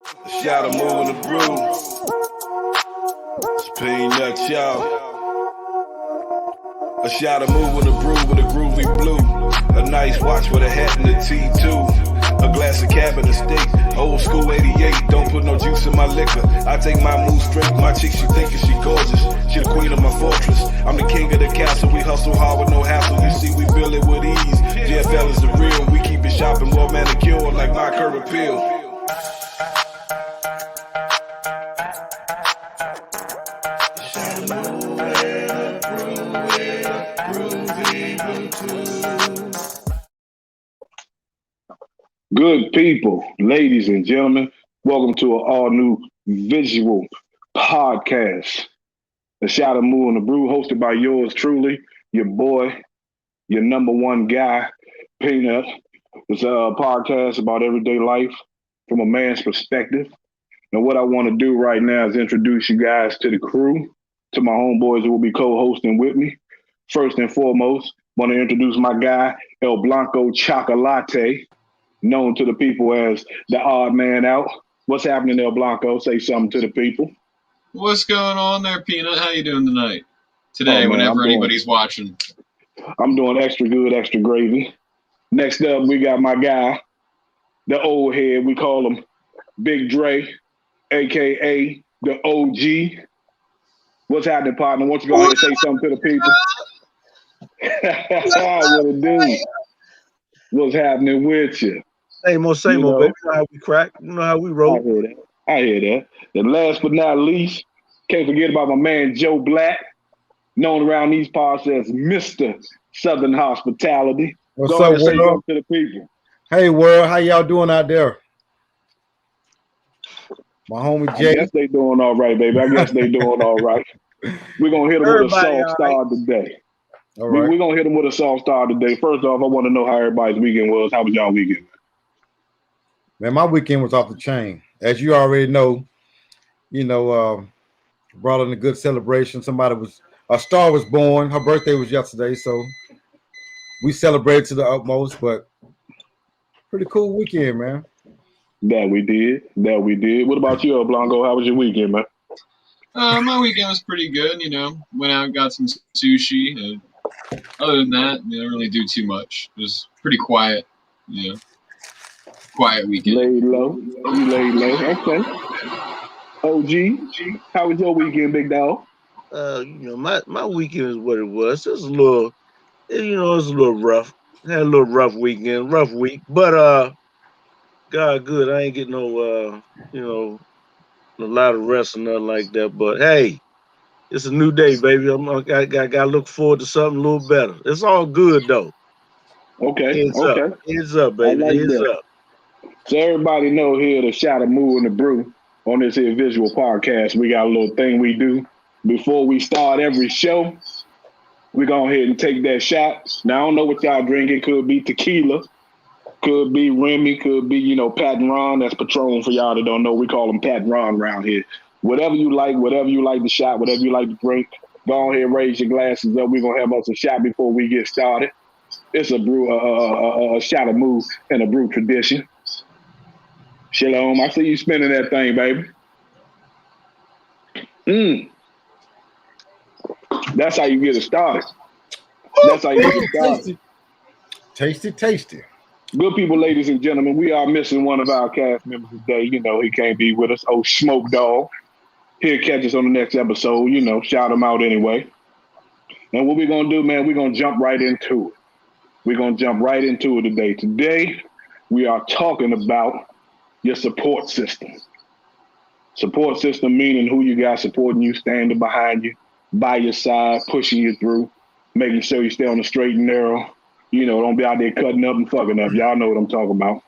A shot of Moo in the Brew. It's peanut, y'all. A shot of Moo in the Brew with a groovy blue. A nice watch with a hat and a T2. A glass of Cabernet steak, old school 88. Don't put no juice in my liquor. I take my mood straight. My chick, she thinking she gorgeous. She the queen of my fortress. I'm the king of the castle. We hustle hard with no hassle. You see, we build it with ease. JFL is the real. We keep it shopping well manicured like my curb appeal. Good people, ladies and gentlemen, welcome to an all-new visual podcast. A shot of Moo in the Brew, hosted by yours truly, your boy, your number one guy, Peanut. It's a podcast about everyday life from a man's perspective. And what I want to do right now is introduce you guys to the crew, to my homeboys who will be co-hosting with me. First and foremost, I want to introduce my guy, El Blanco Chocolate, known to the people as the odd man out. What's happening, El Blanco? Say something to the people. What's going on there, Peanut? How you doing tonight? Today, whenever anybody's watching. I'm doing extra good, extra gravy. Next up, we got my guy, the old head. We call him Big Dre, a.k.a. the OG. What's happening, partner? Why don't you go ahead and say something to the people? What it do? What's happening with you? Same old, baby. You know how we crack. You know how we roll. I hear that. And last but not least, can't forget about my man Joe Black, known around these parts as Mr. Southern Hospitality. What's up, world? Say something to the people. Hey, world. How y'all doing out there? My homie Jay. I guess they doing all right, baby. I guess they doing all right. We're going to hit them with a soft start today. All right. We're going to hit them with a soft start today. First off, I want to know how everybody's weekend was. How was y'all weekend? Man, my weekend was off the chain. As you already know, brought in a good celebration. A star was born. Her birthday was yesterday, so we celebrated to the utmost, but pretty cool weekend, man. That we did. What about you, Blanco? How was your weekend, man? My weekend was pretty good, Went out and got some sushi. Other than that, I didn't really do too much. It was pretty quiet, Quiet weekend. Laid low. You laid low. Okay. OG, how was your weekend, big dog? My weekend is what it was. It was a little, it was a little rough. Had a little rough weekend, rough week. But God good. I ain't getting no a lot of rest or nothing like that. But hey, it's a new day, baby. I gotta look forward to something a little better. It's all good though. Okay. Heads up, baby. Heads up. So everybody know here the shot of Moo in the Brew on this here visual podcast. We got a little thing we do before we start every show. We go ahead and take that shot. Now I don't know what y'all drinking. Could be tequila, could be Remy, could be Pat and Ron. That's Patron for y'all that don't know. We call them Pat and Ron around here. Whatever you like to shot, whatever you like to drink, go ahead and raise your glasses up. We're gonna have us a shot before we get started. It's a brew, a shot of Moo and a brew tradition. Shalom, I see you spinning that thing, baby. That's how you get it started. Tasty. Good people, ladies and gentlemen, we are missing one of our cast members today. He can't be with us. Oh, Smoke Dog. He'll catch us on the next episode. Shout him out anyway. And what we're going to do, man, we're going to jump right into it. We're going to jump right into it today. Today, we are talking about your support system. Support system meaning who you got supporting you, standing behind you, by your side, pushing you through, making sure you stay on the straight and narrow. Don't be out there cutting up and fucking up. Y'all know what I'm talking about.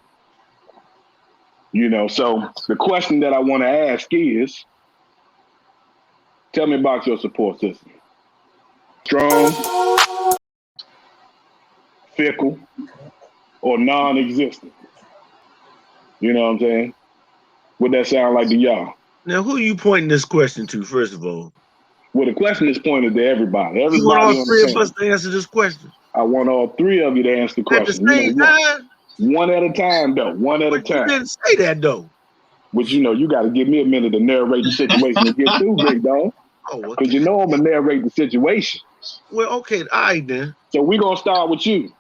So the question that I want to ask is, tell me about your support system. Strong, fickle, or non-existent? You know what I'm saying? What that sound like to y'all? Now, who are you pointing this question to, first of all? Well, the question is pointed to everybody. You want all three of us to answer this question? I want all three of you to answer the question. At the same time? One at a time, though. One at a time. You didn't say that, though. Which you got to give me a minute to narrate the situation and get through, big dog. Oh, okay. Because I'm gonna narrate the situation. Well, okay, all right then. So we're gonna start with you.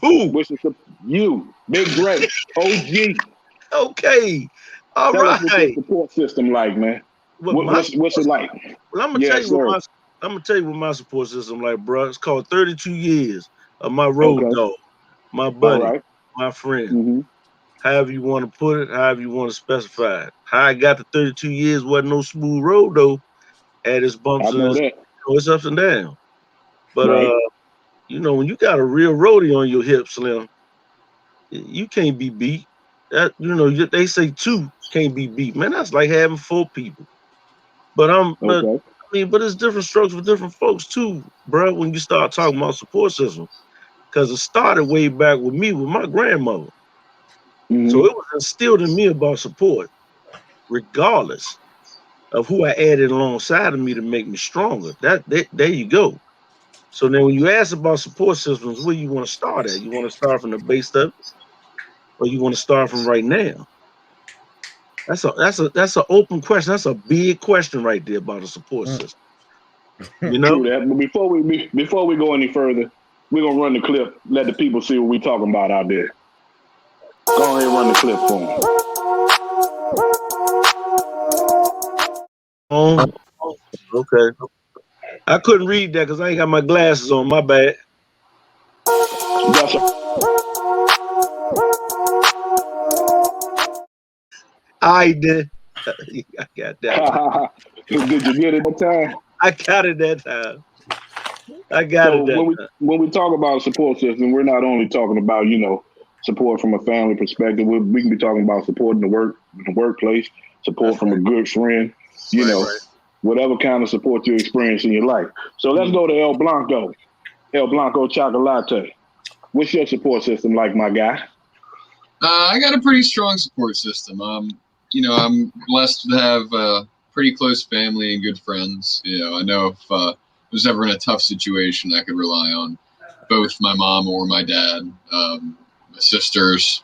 Who? Which is you, Big Gray, OG. Okay. All Tell right. us what your support system like, man. What's it like? Well, I'm gonna tell you what my support system like, bro. It's called 32 years of my road dog, my buddy, my friend. Mm-hmm. However you want to put it, however you want to specify it. How I got to 32 years wasn't no smooth road though. Had its bumps and its ups and downs. But when you got a real roadie on your hip, Slim, you can't be beat. That they say two can't be beat. Man, that's like having 4 people. But it's different strokes for different folks too, bro. When you start talking about support system, because it started way back with me with my grandmother. Mm-hmm. So it was instilled in me about support, regardless of who I added alongside of me to make me stronger. There you go. So then when you ask about support systems, where you want to start at? You want to start from the base stuff, or you want to start from right now? That's an open question. That's a big question right there about a support system. True that. But before we go any further, we're gonna run the clip. Let the people see what we're talking about out there. Go ahead and run the clip for them. Oh, okay. I couldn't read that because I ain't got my glasses on. My bad. I did. I got that. Did you get it that time? I got it that time. When we talk about support system, we're not only talking about support from a family perspective. We can be talking about support in the workplace, support from a good friend. Whatever kind of support you experience in your life. So let's go to El Blanco. El Blanco Chocolate. What's your support system like, my guy? I got a pretty strong support system. I'm blessed to have a pretty close family and good friends. I know if I was ever in a tough situation, I could rely on both my mom or my dad, my sisters.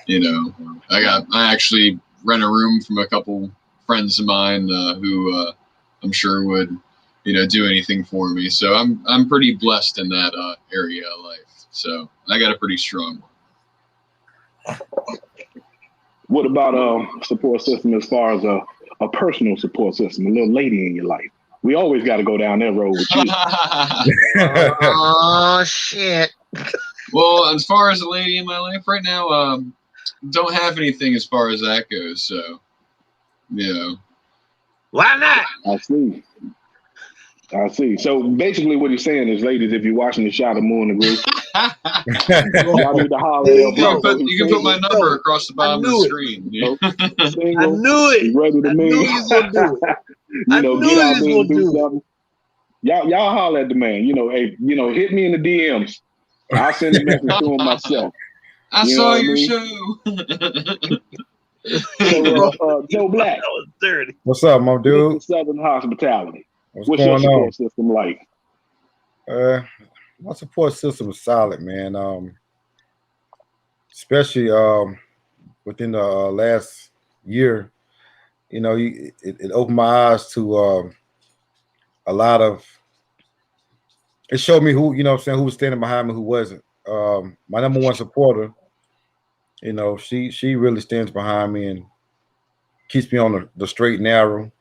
I actually rent a room from a couple friends of mine who I'm sure would, do anything for me. So I'm pretty blessed in that area of life. So I got a pretty strong one. What about support system as far as a personal support system, a little lady in your life? We always got to go down that road with you. Oh, shit. Well, as far as a lady in my life right now, don't have anything as far as that goes. So, Why not? I see. So basically what he's saying is, ladies, if you're watching the Shot of Moon and Brew, y'all need to holler at El Blanco. You can put my number across the bottom of the screen. Single, I knew it. He's ready to meet. Gonna do it. Get out there and do something. Y'all holler at the man. Hey, hit me in the DMs. I'll send a message to him myself. I saw your show. So, Joe Black. That was dirty. What's up, my dude? Southern Hospitality. What's going your support on? system like? My support system is solid, man. Especially within the last year, it opened my eyes to a lot of. It showed me who, who was standing behind me, who wasn't. My number one supporter, she really stands behind me and keeps me on the straight and narrow.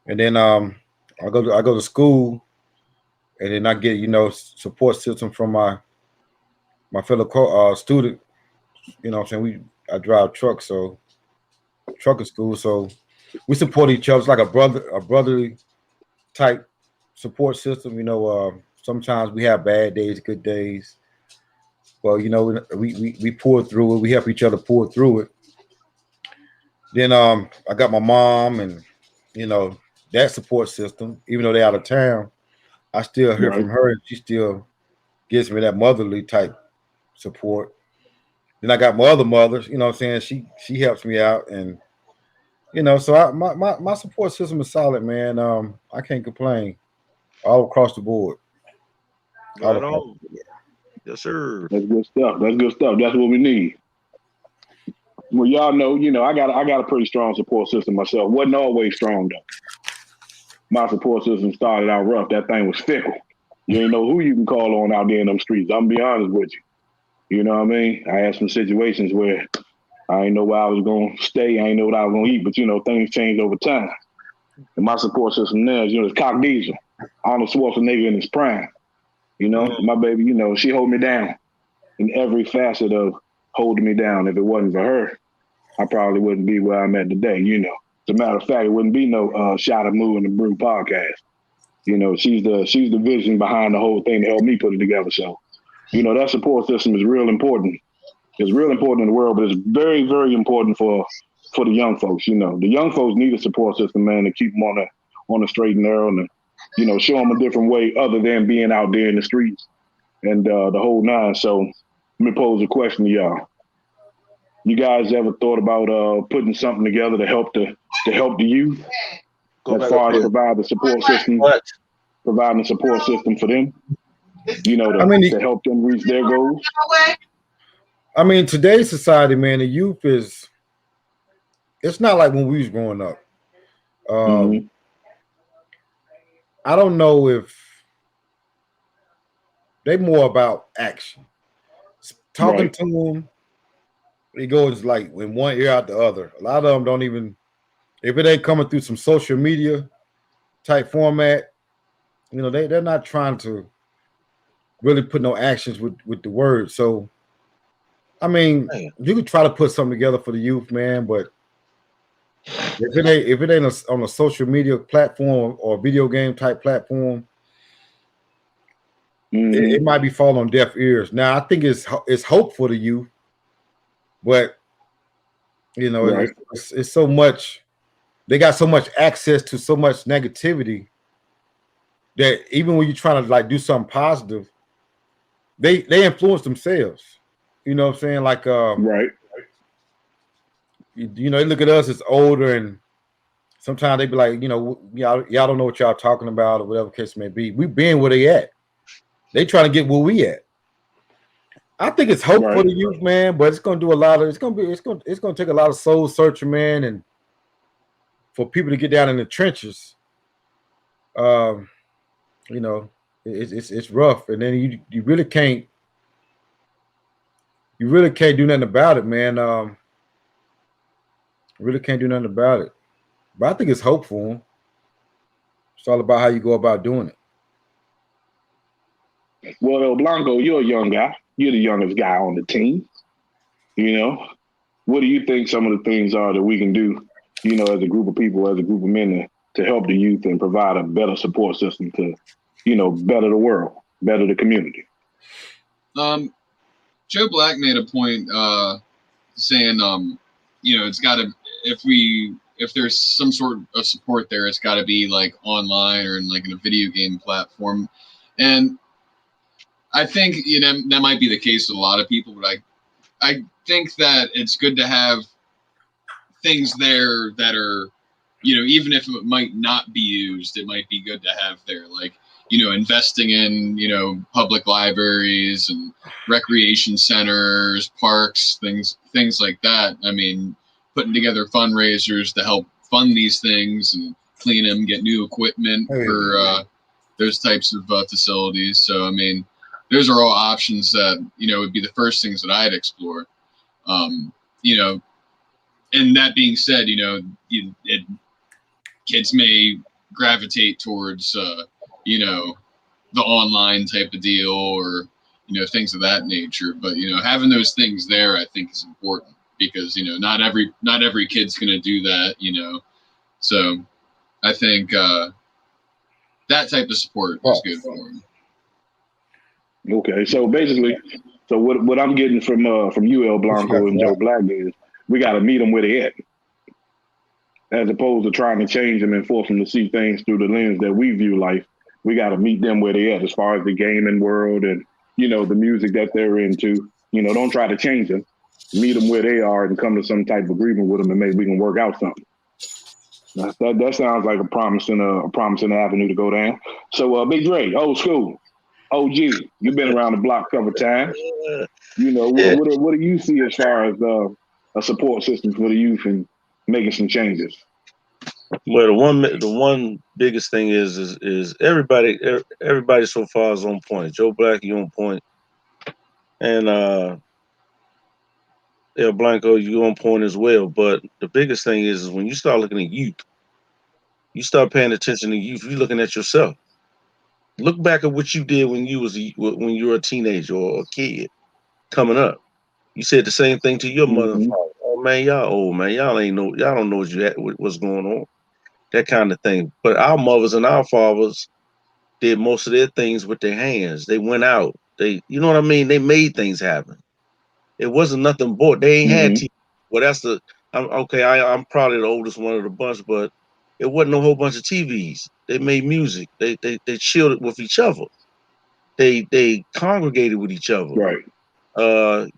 And then I go to school, and then I get support system from my fellow student. I drive trucks, so trucker school, so we support each other. It's like a brotherly type support system. Sometimes we have bad days, good days. Well, we pull through it. We help each other pull through it. Then I got my mom and that support system. Even though they're out of town, I still hear from her, and she still gives me that motherly type support. Then I got my other mothers. She helps me out, and so my support system is solid, man. I can't complain. All across the board. Right on. Yes, sir. That's good stuff. That's what we need. Well, y'all know, I got a pretty strong support system myself. Wasn't always strong though. My support system started out rough. That thing was fickle. You ain't know who you can call on out there in them streets. I'm gonna be honest with you. You know what I mean? I had some situations where I didn't know where I was gonna stay. I didn't know what I was gonna eat, but things change over time. And my support system now is, it's Cock Diesel, Arnold Schwarzenegger in his prime. My baby, she hold me down in every facet of holding me down. If it wasn't for her, I probably wouldn't be where I'm at today. As a matter of fact, it wouldn't be no Shot of Moo and the Brew podcast. She's the vision behind the whole thing to help me put it together. So, that support system is real important. It's real important in the world, but it's very, very important for the young folks. The young folks need a support system, man, to keep them on the straight and narrow, and show them a different way other than being out there in the streets and the whole nine. So, let me pose a question to y'all. You guys ever thought about putting something together to help the youth as far as providing a support system for them? To help them reach their goals. I mean, today's society, man, the youth it's not like when we was growing up. I don't know if they more about action. Talking to them, it goes like in one ear out the other. A lot of them don't even, if it ain't coming through some social media type format, they're not trying to really put no actions with the words. So, I mean, you could try to put something together for the youth, man, but if it ain't on a social media platform or video game type platform, it might be falling on deaf ears. Now, I think it's hope for the youth, but it's so much. They got so much access to so much negativity that even when you're trying to like do something positive, they influence themselves. You know what I'm saying? Like right. They look at us as older, and sometimes they be like, y'all don't know what y'all talking about, or whatever case may be. We being where they at. They trying to get where we at. I think it's hope for the youth, man, but it's gonna do a lot of. It's gonna take a lot of soul searching, man, and for people to get down in the trenches. It's rough, and then you really can't do nothing about it, man. Really can't do nothing about it. But I think it's hope for them. It's all about how you go about doing it. Well, El Blanco, you're a young guy. You're the youngest guy on the team. What do you think some of the things are that we can do, as a group of people, as a group of men to help the youth and provide a better support system to, better the world, better the community? Joe Black made a point saying, it's got to, if there's some sort of support there, it's got to be like online or in like in a video game platform. And I think that might be the case with a lot of people, but I think that it's good to have things there that are, even if it might not be used, it might be good to have there. Like, investing in, public libraries and recreation centers, parks, things like that. I mean, putting together fundraisers to help fund these things and clean them, get new equipment for those types of facilities. So, I mean, those are all options that, would be the first things that I'd explore. And that being said, kids may gravitate towards, the online type of deal or, things of that nature. But, having those things there, I think is important because, not every kid's going to do that, So I think that type of support is good for them. Okay, so basically, what I'm getting from you, El Blanco and Joe Black is we got to meet them where they at, as opposed to trying to change them and force them to see things through the lens that we view life. We got to meet them where they at, as far as the gaming world and the music that they're into. Don't try to change them. Meet them where they are and come to some type of agreement with them, and maybe we can work out something. That sounds like a promising avenue to go down. So, Big Dre, old school. OG, you've been around the block a couple times. What do you see as far as a support system for the youth and making some changes. Well, the one biggest thing is everybody so far is on point. Joe Black, you on point, and El Blanco, you on point as well. But the biggest thing is when you start looking at youth, you start paying attention to youth. You're looking at yourself. Look back at what you did when you were a teenager or a kid coming up. You said the same thing to your mother and Mm-hmm. father. Oh man, y'all old man. Y'all don't know what's going on. That kind of thing. But our mothers and our fathers did most of their things with their hands. They went out. You know what I mean? They made things happen. It wasn't nothing bought. They ain't had Mm-hmm. TV. Well, I'm okay. I'm probably the oldest one of the bunch, but it wasn't a whole bunch of TVs. They made music. They chilled with each other. They congregated with each other. Right.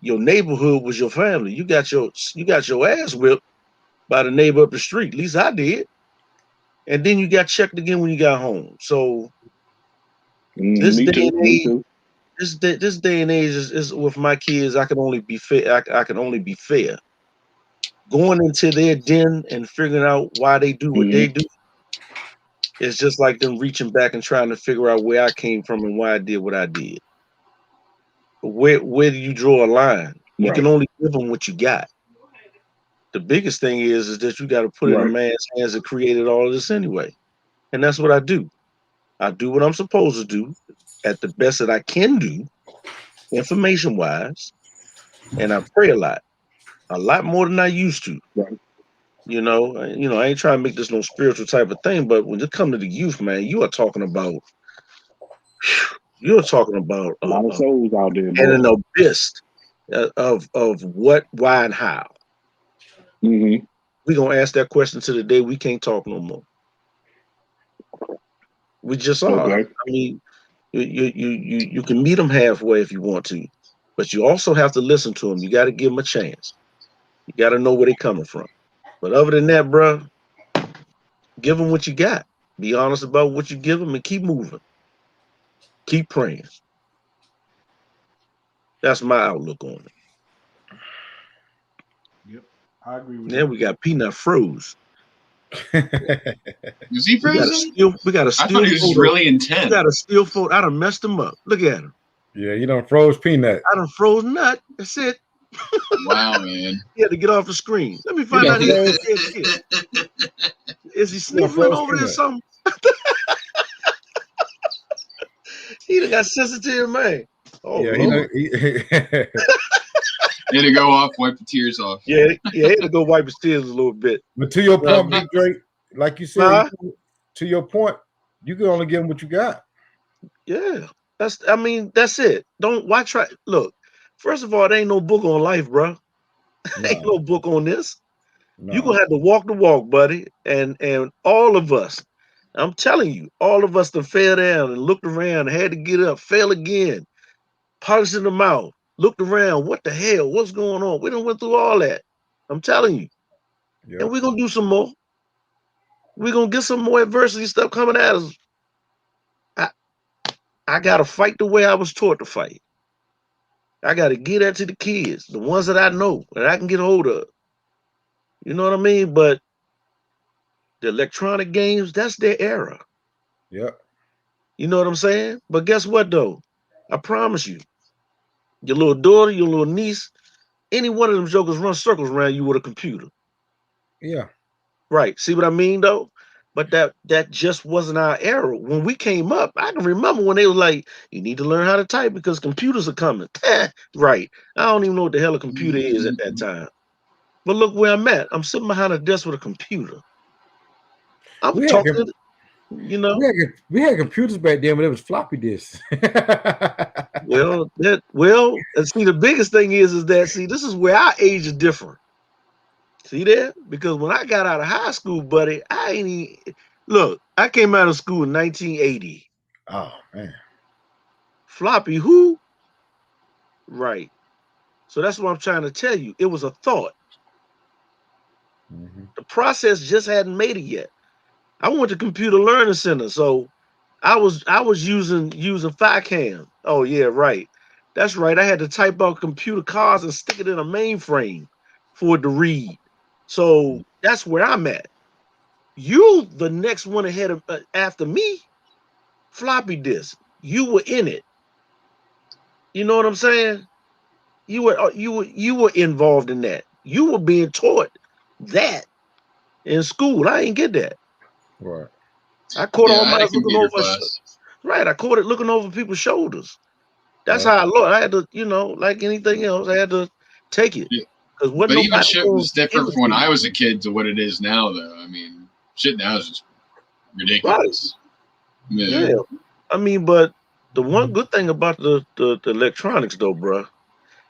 Your neighborhood was your family. You got your ass whipped by the neighbor up the street. At least I did. And then you got checked again when you got home. So this Me day too. and Me age, too. this day and age is with my kids. I can only be fair. I can only be fair. Going into their den and figuring out why they do what they Mm-hmm. do is just like them reaching back and trying to figure out where I came from and why I did what I did. Where do you draw a line? You can Right. only give them what you got. The biggest thing is that you got to put it in a Right. man's hands that created all of this anyway. And that's what I do. I do what I'm supposed to do at the best that I can do, information wise, and I pray a lot more than I used to. Right. I ain't trying to make this no spiritual type of thing, but when it comes to the youth, man, you're talking about A lot of souls out there, and boy. an abyss of what, why, and how. Mm-hmm. We're gonna ask that question to the day we can't talk no more. We just are. Okay. I mean, you can meet them halfway if you want to, but you also have to listen to them. You got to give them a chance. You got to know where they're coming from. But other than that, bro, give them what you got. Be honest about what you give them and keep moving. Keep praying. That's my outlook on it. Yep, I agree with Then that. we got Peanut froze. Was he frozen? We got a I still thought he was just photo. really We intent. got a still photo. I done messed him up. Look at him. Yeah, you done froze Peanut. I done froze nut. That's it. Wow, man. He had to get off the screen. Let me You find done out he's froze. scared shit. Is he You done sniffling froze over there or Peanut. something? He done got sensitive, man. Oh Yeah, he Lord. done. He had to go off, wipe the tears off. Yeah, he had to go wipe his tears a little bit. But to your point, Big Drake, like you said, Huh? to your point, you can only give them what you got. Yeah. That's it. Why try look, first of all, there ain't no book on life, bro. Ain't No, no book on this. You're no. gonna have to walk the walk, buddy. And all of us, I'm telling you, all of us that fell down and looked around, had to get up, fell again, polished in the mouth, looked around, what the hell? What's going on? We done went through all that. I'm telling you. And Yep. we're gonna do some more. We're gonna get some more adversity stuff coming at us. I gotta fight the way I was taught to fight. I gotta get that to the kids, the ones that I know that I can get hold of. You know what I mean? But the electronic games, that's their era. Yep. You know what I'm saying? But guess what though? I promise you, your little daughter, your little niece, any one of them jokers run circles around you with a computer. Yeah. Right. See what I mean though? But that just wasn't our era. When we came up, I can remember when they was like, you need to learn how to type because computers are coming. Right. I don't even know what the hell a computer is at that time. But look where I'm at. I'm sitting behind a desk with a computer. I'm We had talking, you know. we had computers back then, but it was floppy disks. And see, the biggest thing is that this is where our age is different. See that? Because when I got out of high school, buddy, I ain't even look. I came out of school in 1980. Oh man. Floppy who? Right. So that's what I'm trying to tell you. It was a thought. Mm-hmm. The process just hadn't made it yet. I went to Computer Learning Center, so I was using FiCam. Oh yeah, right. That's right. I had to type out computer cards and stick it in a mainframe. for it to read. So that's where I'm at. You, the next one ahead of after me, floppy disk. You were in it. You know what I'm saying? You were involved in that. You were being taught that in school. I ain't get that. Right. I caught Yeah, all I had mine a looking computer over. class. Right, I caught it looking over people's shoulders. That's Right. how I looked. I had to, like anything else, I had to take it Yeah. because wasn't But even nobody shit going was to give different it from when to me. I was a kid to what it is now, though. I mean, shit now is just Right? ridiculous. Yeah. Yeah. I mean, but the one good thing about the electronics, though, bro,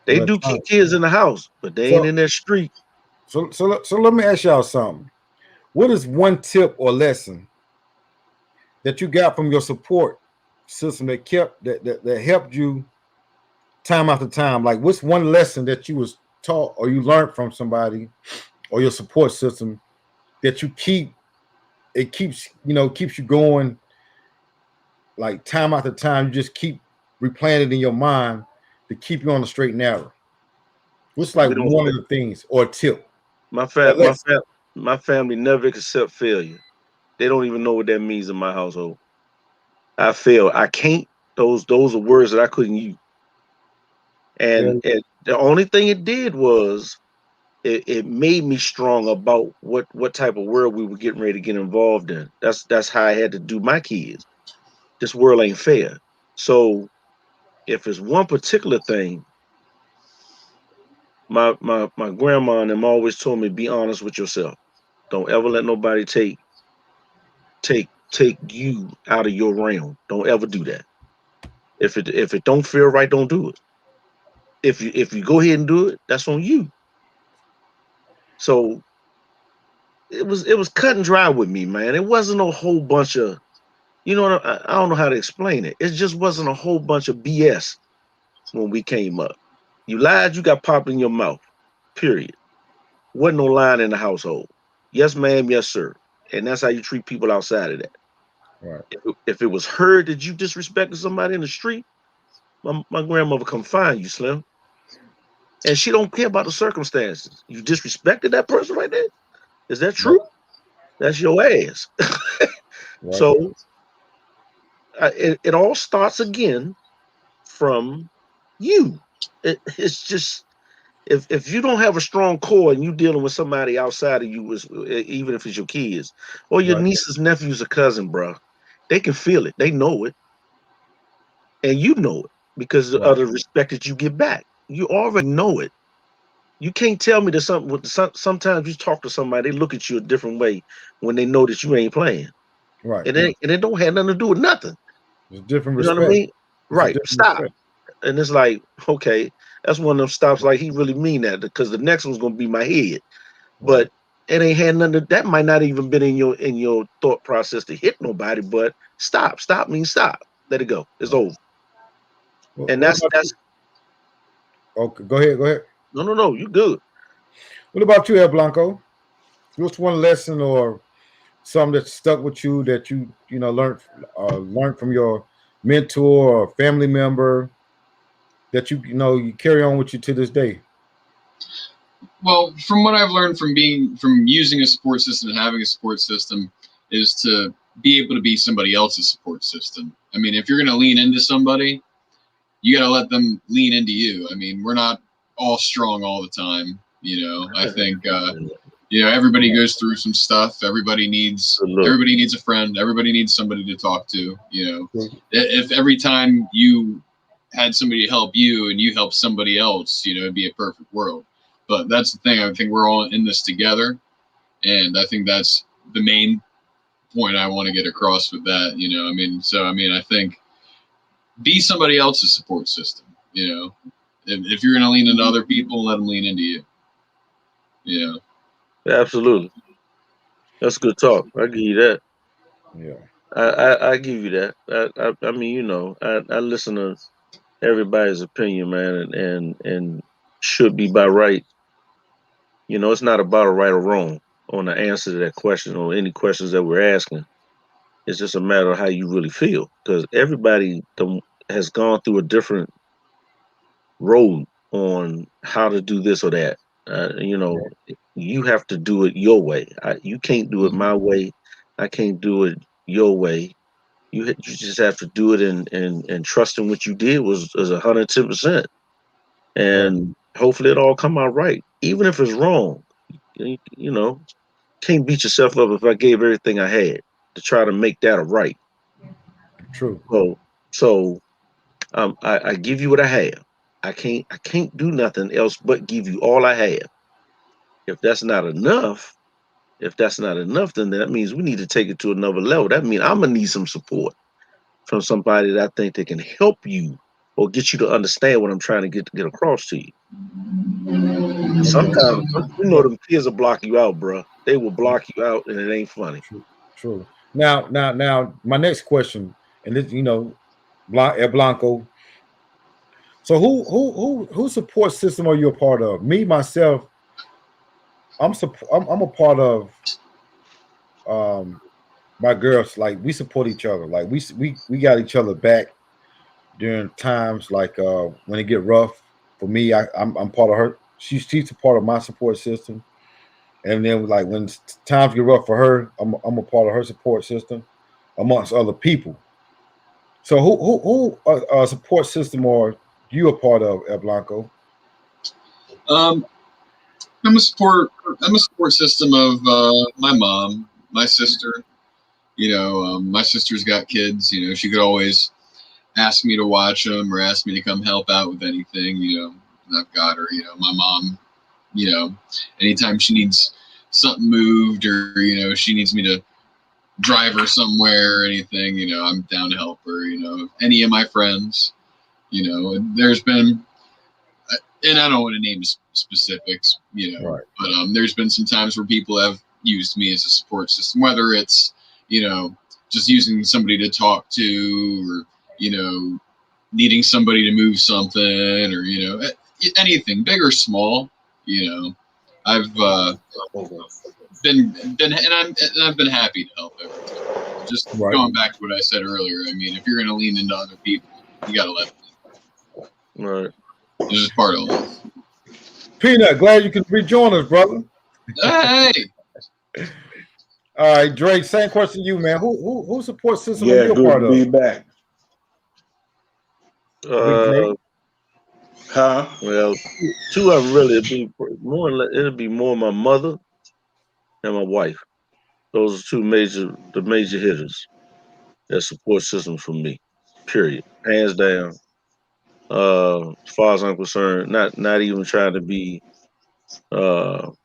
they do keep Electronic. kids in the house, but they ain't So in that street. so let me ask y'all something. What is one tip or lesson that you got from your support system that helped you time after time? Like, what's one lesson that you was taught or you learned from somebody or your support system that you keeps you going, like time after time, you just keep replaying it in your mind to keep you on the straight and narrow? What's like We don't. one of the things or a tip My or fam, my lesson? fam, my family never accept failure. They don't even know what that means in my household. I fail. I can't. Those are words that I couldn't use. Yeah, And the only thing it did was it made me strong about what type of world we were getting ready to get involved in. That's how I had to do my kids. This world ain't fair. So if it's one particular thing, my grandma and them always told me, be honest with yourself. Don't ever let nobody take you out of your realm. Don't ever do that. If it don't feel right, don't do it. If you go ahead and do it, that's on you. So it was cut and dry with me, man. It wasn't a whole bunch of, I don't know how to explain it. It just wasn't a whole bunch of BS when we came up. You lied, you got popped in your mouth. Period. Wasn't no lying in the household. Yes, ma'am, yes, sir. And that's how you treat people outside of that. right, If it was heard that you disrespected somebody in the street, my grandmother come find you, Slim. And she don't care about the circumstances. You disrespected that person right there? Is that right, true? That's your ass. right, So it all starts again from you. It's just if you don't have a strong core and you dealing with somebody outside of you, even if it's your kids or your right, nieces, nephews, or cousin, bro, they can feel it. They know it, and you know it because of right, the respect that you get back. You already know it. You can't tell me that sometimes you talk to somebody, they look at you a different way when they know that you ain't playing. right. And it don't have nothing to do with nothing. It's a different You know what I respect. mean? It's a Right. different Stop. respect. And it's like, okay, that's one of them stops. Like he really mean that because the next one's gonna be my head. Right. But it ain't had nothing. That might not even been in your thought process to hit nobody. But stop. Stop means stop. Let it go. It's Right. over. And What about that's you? Okay, go ahead. Go ahead. no. You good. What about you, El Blanco? What's one lesson or something that stuck with you that you learned from your mentor or family member that you carry on with you to this day? Well, from what I've learned from using a support system and having a support system is to be able to be somebody else's support system. I mean, if you're going to lean into somebody, you got to let them lean into you. I mean, we're not all strong all the time. I think everybody goes through some stuff. Look, Everybody needs a friend. Everybody needs somebody to talk to. If every time you had somebody help you and you help somebody else, it'd be a perfect world. But that's the thing. I think we're all in this together, and I think that's the main point I want to get across with that. I think be somebody else's support system. If you're going to lean into other people, let them lean into you. absolutely. That's good talk. I give you that. Yeah. I give you that. I mean, I listen to everybody's opinion, man, and should be by right. It's not about a right or wrong on the answer to that question or any questions that we're asking. It's just a matter of how you really feel because everybody has gone through a different road on how to do this or that. You know, you have to do it your way. You can't do it my way. I can't do it your way. You just have to do it and trust in what you did was 110%, and hopefully it all come out right, even if it's wrong. You know, can't beat yourself up if I gave everything I had to try to make that a right. True. So I give you what I have. I can't do nothing else but give you all I have. If that's not enough, then that means we need to take it to another level. That means I'm gonna need some support from somebody that I think that can help you or get you to understand what I'm trying to get across to you. Sometimes them kids will block you out, bro. They will block you out, and it ain't funny. True. Now, my next question, and this, El Blanco. So who support system are you a part of? Me myself, I'm a part of my girls. Like we support each other. Like we got each other back during times like when it get rough. For me, I'm part of her. She's a part of my support system. And then like when times get rough for her, I'm a part of her support system amongst other people. So who support system are you a part of, El Blanco? I'm a support system of my mom, my sister. My sister's got kids. She could always ask me to watch them or ask me to come help out with anything. And I've got her. My mom. Anytime she needs something moved or she needs me to drive her somewhere or anything, I'm down to help her. Any of my friends. There's been, and I don't want to name specifics, Right. but there's been some times where people have used me as a support system, whether it's, just using somebody to talk to or, needing somebody to move something or, anything big or small, I've been and I've been happy to help every time. Just Right. going back to what I said earlier, I mean, if you're going to lean into other people, you got to let them. Right. It's just part of life. Peanut, glad you could rejoin us, brother. Hey. All right, Drake. Same question to you, man. Who support system are Yeah, you a good part to of? be back. Big Drake? Huh? Well, two of them really. It'd be more my mother and my wife. Those are the major hitters. That support system for me. Period. Hands down. As far as I'm concerned, not even trying to be. I'm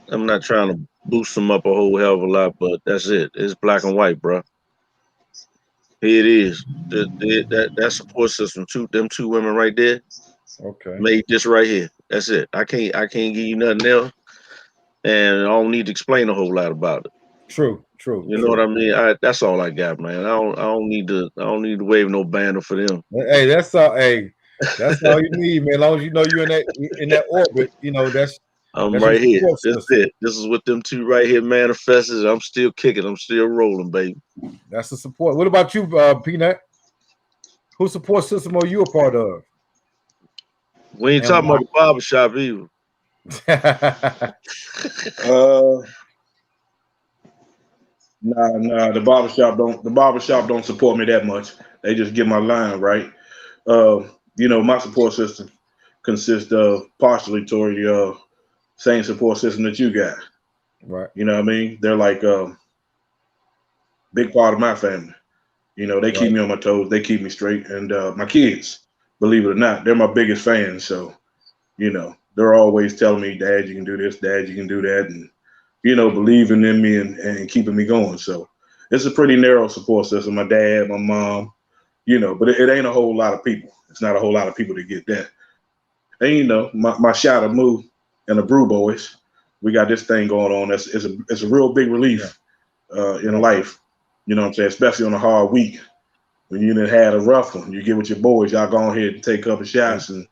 not trying to boost them up a whole hell of a lot, but that's it. It's black and white, bro. Here it is. That support system. Them two women right there Okay. made this right here. That's it. I can't give you nothing else, and I don't need to explain a whole lot about it. True. You know what I mean? That's all I got, man. I don't need to wave no banner for them. Hey, that's all. Hey, that's all you need, man. As long as you know you're in that orbit, I'm that's your right here. support This is system. it. This is what them two right here manifested. I'm still kicking. I'm still rolling, baby. That's the support. What about you, Peanut? Whose support system are you a part of? We ain't talking about the barbershop either. Nah. The barbershop don't support me that much. They just get my line right. My support system consists of partially toward the same support system that you got. Right. You know what I mean? They're like big part of my family. They keep me on my toes. They keep me straight. And my kids, believe it or not, they're my biggest fans. So, they're always telling me, Dad, you can do this, Dad, you can do that. And, believing in me and keeping me going. So it's a pretty narrow support system. My dad, my mom, but it ain't a whole lot of people. It's not a whole lot of people to get that. And, my shot of Moo and the Brew Boys, we got this thing going on. It's a real big relief in life. You know what I'm saying? Especially on a hard week when you done had a rough one. You get with your boys, y'all go ahead and take a couple shots and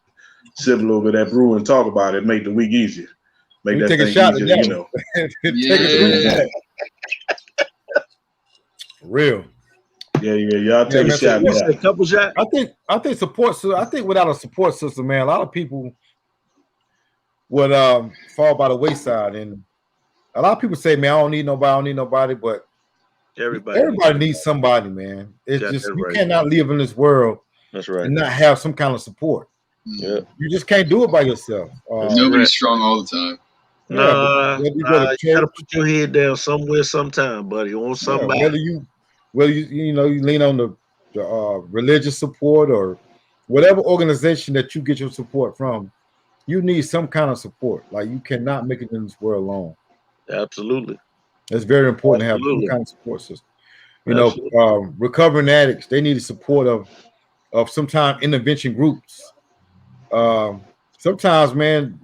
sip a little bit of that brew and talk about it. Make the week easier. Make that take thing a shot easier, Take it real. Yeah. Y'all take a shot. What's that, couple shot? I think support. I think without a support system, man, a lot of people would fall by the wayside. And a lot of people say, "Man, I don't need nobody," but everybody needs somebody, man. It's just you cannot live in this world That's right. and not have some kind of support. Yeah. You just can't do it by yourself. Nobody's strong all the time. Nah, whether you go to you gotta church, put your head down somewhere, sometime, buddy. On somebody. whether you lean on the religious support or whatever organization that you get your support from, you need some kind of support. Like you cannot make it in this world alone. Absolutely. It's very important to have some kind of support system. You know, recovering addicts, they need the support of sometimes intervention groups. Sometimes, man,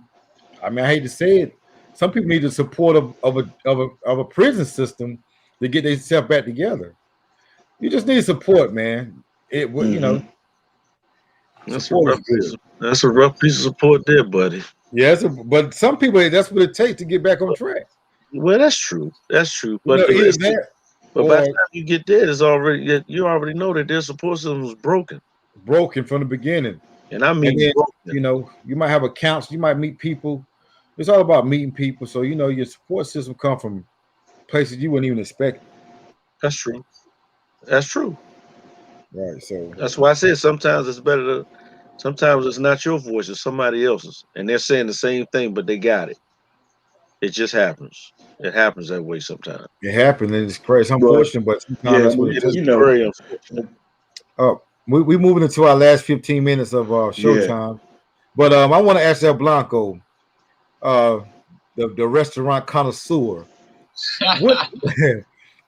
I mean, I hate to say it, some people need the support of a prison system to get themselves back together. You just need support, man. You know, support is good. That's a rough piece of support there, buddy. Yeah, but some people that's what it takes to get back on track. Well, that's true. That's true. But You know, either that, but by the time you get there, you already know that their support system was broken from the beginning. And I mean, and then, you know, you might have accounts, you might meet people. It's all about meeting people. So, you know, your support system come from places you wouldn't even expect. That's true. That's true. Right. So that's why I said sometimes it's better to. Sometimes it's not your voice; it's somebody else's, and they're saying the same thing, but they got it. It just happens. It happens that way sometimes. It happens, and it's crazy. It's unfortunate, but sometimes that's what it is. Very unfortunate. We moving into our last 15 minutes of showtime. But I want to ask El Blanco, the restaurant connoisseur,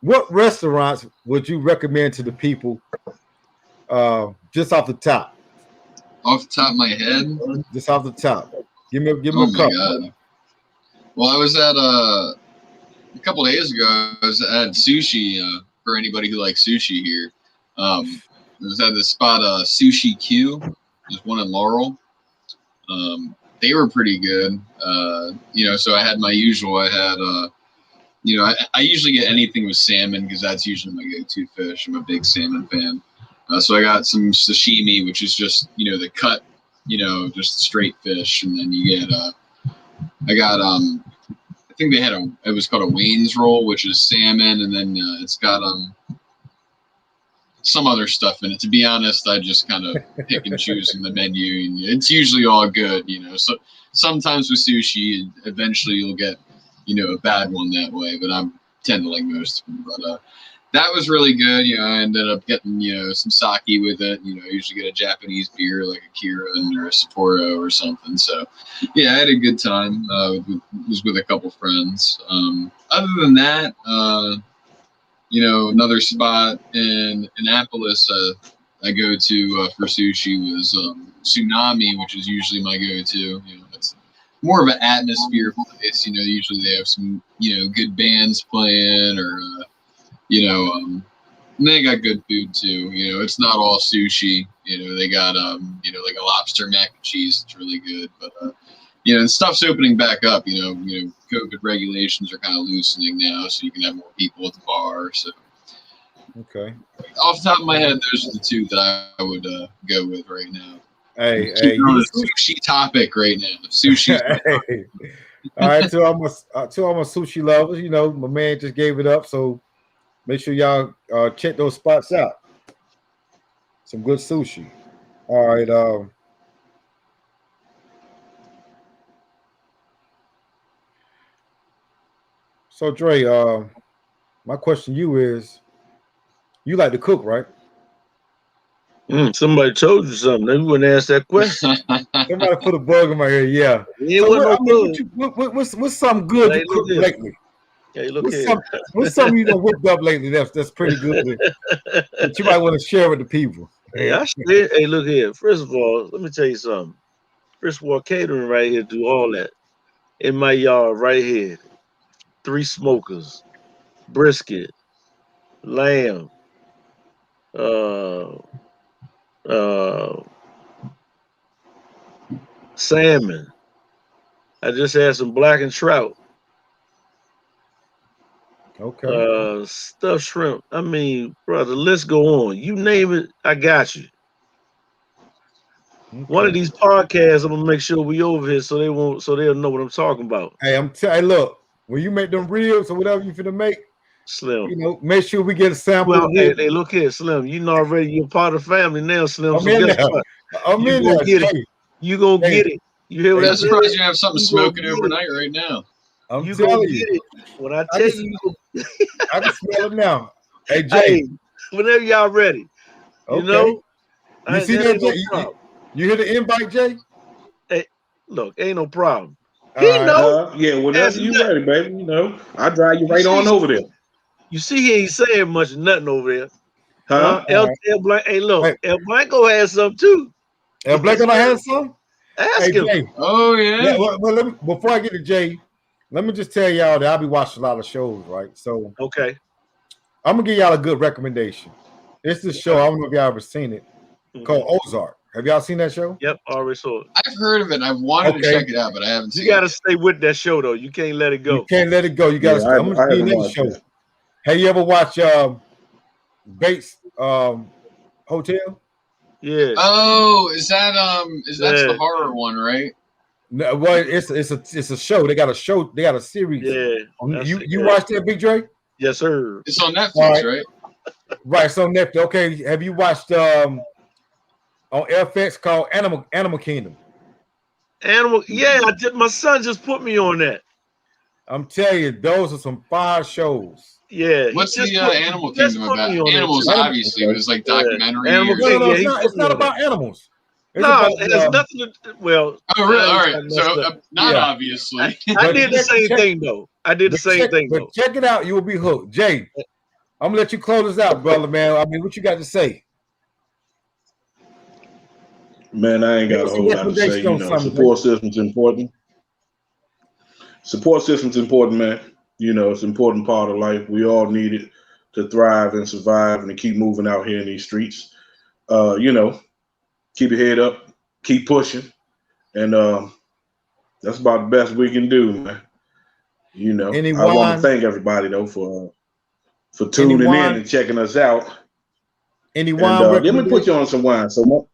what restaurants would you recommend to the people? Just off the top. Off the top of my head? Just off the top. Give me a couple. God. Well, I was at a couple days ago. I was at sushi for anybody who likes sushi here. I was at this spot, Sushi Q. There's one in Laurel. They were pretty good. You know, so I had my usual. I had, you know, I usually get anything with salmon because that's usually my go-to fish. I'm a big salmon fan. So I got some sashimi, which is just, you know, the cut, you know, just straight fish. And then you get, I got, I think they had it was called a Wayne's roll, which is salmon. And then it's got, some other stuff in it. To be honest, I just kind of pick and choose in the menu, and it's usually all good, you know. So sometimes with sushi, eventually you'll get, you know, a bad one that way, but I tend to like most of them. But that was really good. You know, I ended up getting, you know, some sake with it. You know, I usually get a Japanese beer like a Kirin or a Sapporo or something. So yeah, I had a good time. Was with a couple friends. Other than that, you know, another spot in Annapolis I go to for sushi was Tsunami, which is usually my go-to. You know, it's more of an atmosphere place. You know, usually they have some, you know, good bands playing, or you know, and they got good food too. You know, it's not all sushi. You know, they got you know, like a lobster mac and cheese. It's really good, but you know, and stuff's opening back up. You know, COVID regulations are kind of loosening now, so you can have more people at the bar. So, okay. Off the top of my head, those are the two that I would go with right now. Hey, on the sushi topic right now. Sushi. Hey. All right, to all my sushi lovers, you know, my man just gave it up, so make sure y'all check those spots out. Some good sushi. All right. So Dre, my question to you is, you like to cook, right? Somebody told you something. They wouldn't ask that question. Somebody put a bug in my ear. Yeah. What's something good you cooked lately? Hey, look what's something you done whipped up lately that's pretty good that you might want to share with the people? Hey, look here. First of all, let me tell you something. First of all, catering right here do all that in my yard right here. 3 smokers, brisket, lamb, salmon. I just had some blackened trout. Okay. Stuffed shrimp. I mean, brother, let's go on. You name it, I got you. One of these podcasts, I'm gonna make sure we over here so they'll know what I'm talking about. Hey, hey, look, when you make them reels or whatever you finna make, Slim. you know, make sure we get a sample. Well, hey, look here, Slim. You know already you're part of the family now, Slim. I'm in there. I'm in there. Get it. You gonna get it. You hear what I'm I said? surprised you have something smoking overnight right now. I'm you telling gonna you. get it. When I tell you, I can smell it now. Hey, Jay. Hey, whenever y'all ready. You know? You see that, Jay? You hear the invite, Jay? Hey, look, ain't no problem. He know. Yeah, whenever you ready, baby. You know, I drive you right on over there. You see, he ain't saying much of nothing over there. El Blanco, hey, look, Hey. El Blanco has some too. El Blanco has some? Ask him. Jay. Oh, yeah. Well, before I get to Jay, let me just tell y'all that I'll be watching a lot of shows, right? So, okay, I'm gonna give y'all a good recommendation. It's this show, I don't know if y'all ever seen it, called Ozark. Have y'all seen that show? Yep, already saw it. I've heard of it. I've wanted to check it out, but I haven't seen it. You got to stay with that show, though. You can't let it go. You can't let it go. You got to. I'm gonna give you another show. Have you ever watched Bates Hotel? Yeah. Oh, is that that's the horror one, right? No, well, it's a show. They got a show. They got a series. Yeah. You watched that, Big Dre? Yes, sir. It's on Netflix, right? Right. So Netflix. Okay. Have you watched on FX called Animal Kingdom? Yeah, my son just put me on that. I'm telling you, those are some fire shows. Yeah. What's the Animal Kingdom about? Animals, obviously, but it's like documentary. No, it's not about animals. It has nothing to. Well. Oh, really? All right. So not obviously. I did the same thing though. But check it out. You will be hooked. Jay, I'm gonna let you close this out, brother, man. I mean, what you got to say? Man, I ain't got a whole lot to say. You know, support system's important. Support system's important, man. You know, it's an important part of life. We all need it to thrive and survive and to keep moving out here in these streets. You know, keep your head up, keep pushing, and that's about the best we can do, man. You know, I want to thank everybody though for tuning in and checking us out. Any wine? Let me put you on some wine. So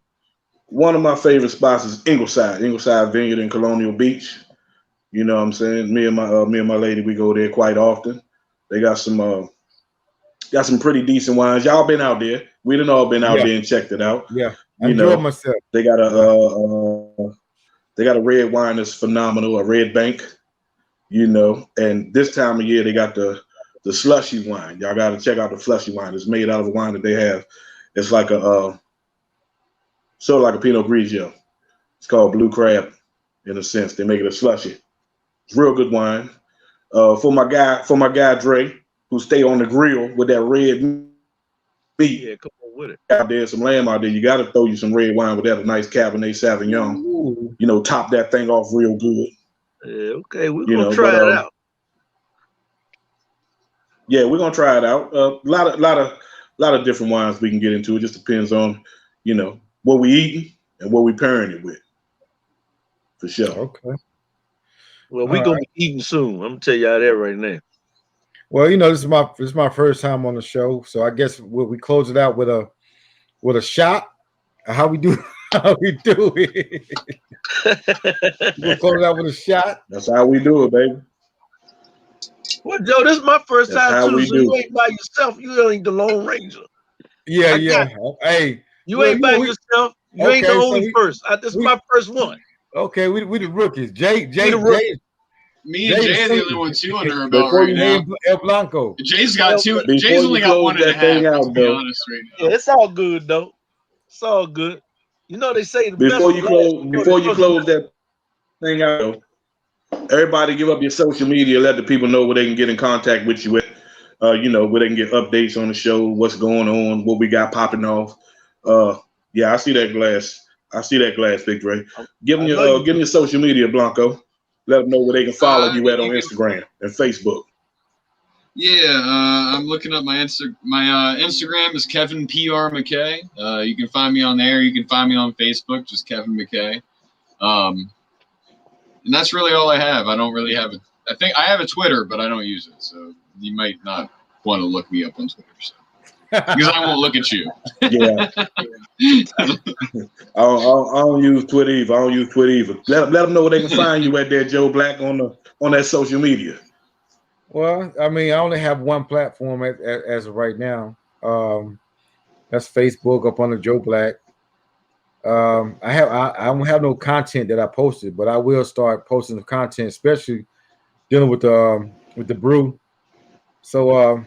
one of my favorite spots is Ingleside Vineyard in Colonial Beach. You know what I'm saying? Me and my lady, we go there quite often. They got some pretty decent wines. Y'all been out there? We done all been out there and checked it out. Yeah, I enjoyed myself. They got a red wine that's phenomenal, a red bank. You know, and this time of year they got the slushy wine. Y'all got to check out the slushy wine. It's made out of a wine that they have. It's like a sort of like a Pinot Grigio. It's called Blue Crab, in a sense. They make it a slushy. It's real good wine. For my guy Dre, who stay on the grill with that red meat. Yeah, come on with it. Out there, some lamb out there. You got to throw you some red wine with that. A nice Cabernet Sauvignon. Ooh. You know, top that thing off real good. Yeah, okay, we're gonna try it out. Yeah, we're gonna try it out. A lot of different wines we can get into. It just depends on, you know, what we eating and what we pairing it with. For sure. Okay. Well, we're gonna be eating soon. I'm gonna tell y'all that right now. Well, you know, this is my first time on the show, so I guess we close it out with a shot. How we do it. We'll close it out with a shot. That's how we do it, baby. Well, Joe, this is my first time too. So you ain't by yourself. You ain't the Lone Ranger. Yeah. Hey, you ain't by yourself. You ain't the only first. This is my first one. Okay, we the rookies. Jay. Me and Jay are the only ones too under our belt right now. El Blanco. Jay's got two. Jay's only got one and a half. Let's be honest right now. Yeah, it's all good though. It's all good. You know they say before you close that thing out, everybody give up your social media. Let the people know where they can get in contact with you with. You know, where they can get updates on the show, what's going on, what we got popping off. Yeah, I see that glass, Big Dre. Give them your social media, Blanco. Let them know where they can follow you at on Instagram and Facebook. Yeah, I'm looking up my Instagram is Kevin PR McKay. You can find me on there. You can find me on Facebook, just Kevin McKay. And that's really all I have. I don't really have I think I have a Twitter, but I don't use it. So you might not want to look me up on Twitter. So. because I won't look at you. Yeah. I don't use Twitter either. Let them know where they can find you at there, Joe Black, on that social media. Well, I mean, I only have one platform as of right now. That's Facebook up under Joe Black. I don't have no content that I posted, but I will start posting the content, especially dealing with the brew. So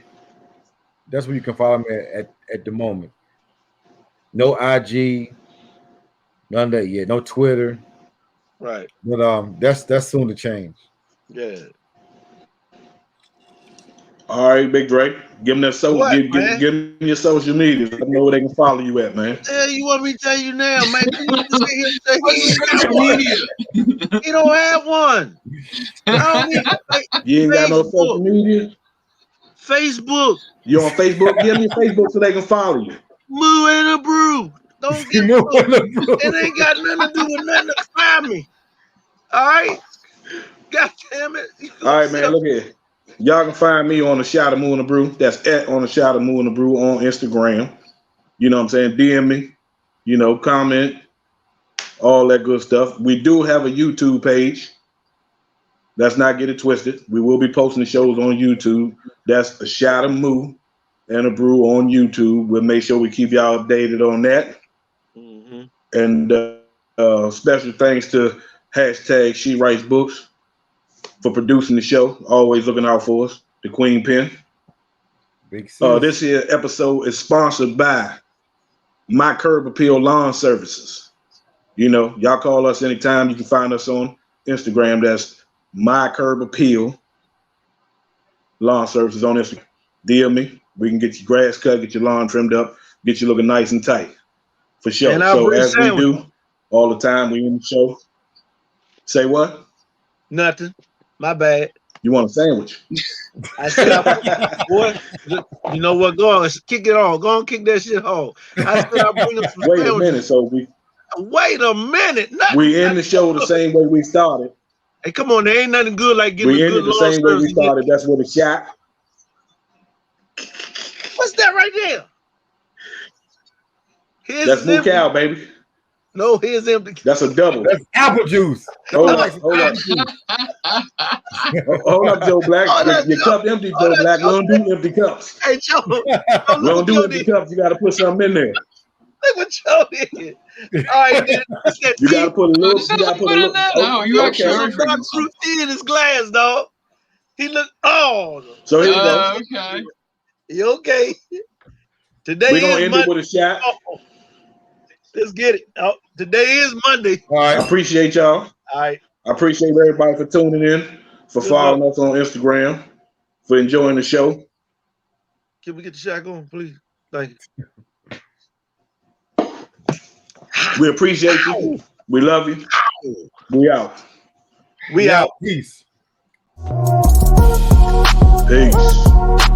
that's where you can follow me at the moment. No IG, none of that yet. No Twitter. Right. But that's soon to change. Yeah. All right, Big Drake. Give them What, man? give them your social media. Let them know where they can follow you at, man. Hell, you want me to tell you now, man? You just sit here and say What's he your ain't got social one. media? He don't have one. I don't need You ain't got no social Facebook. media? Facebook. You on Facebook? Give them your Facebook so they can follow you. Moo and a brew. Don't get No, it. no, bro. It ain't got nothing to do with nothing to find me. All right? God damn it. All right, man. Look here. Y'all can find me on the Shot of Moo and the Brew. That's at on the Shot of Moo and the Brew on Instagram. You know what I'm saying? DM me. You know, comment, all that good stuff. We do have a YouTube page. Let's not get it twisted. We will be posting the shows on YouTube. That's a Shot of Moo and a Brew on YouTube. We'll make sure we keep y'all updated on that. Mm-hmm. And special thanks to hashtag She Writes Books for producing the show. Always looking out for us. The Queen Pen. Big sis. This here episode is sponsored by My Curb Appeal Lawn Services. You know, y'all call us anytime. You can find us on Instagram. That's My Curb Appeal Lawn Services on Instagram. DM me. We can get your grass cut, get your lawn trimmed up, get you looking nice and tight. For sure. And I'll So bring as sandwich. we do all the time, we in the show. Say what? Nothing. My bad. You want a sandwich? I said, boy, you know what? Go on, kick it on. Go on, kick that shit home. I said, I'll bring up some Wait a sandwiches. minute. So Wait a minute. we end the show the same way we started. Hey, come on. There ain't nothing good like getting We a ended good the lawn same way we service. started. That's with a shot. What's that right there? His That's is Moo empty. Cow, baby. No, his empty. That's a double. That's apple juice. Hold I up, like some hold up. apple juice. Hold up, Joe Black. Oh, that's Your cup empty, Joe Black. We don't do empty cups. Hey, Joe. We Look don't what do Joe empty did. cups. You got to put something in there. Look what Joe did. All right, then. It's that You tea. got to put a little. Just You got to put a put it in little. there. No, you Okay. actually There's are some dark drinking fruit something. tea in his glass, dog. He looked. Oh, So here we go. Okay. you okay? Today We're gonna is end Monday. it with a shot. Oh, let's get it. Oh, today is Monday. All I right. appreciate y'all. All right. I appreciate everybody for tuning in, for Good following us on Instagram, for enjoying the show. Can we get the shot going, please? Thank you. We appreciate you. We love you. We out. We out. Peace. Peace.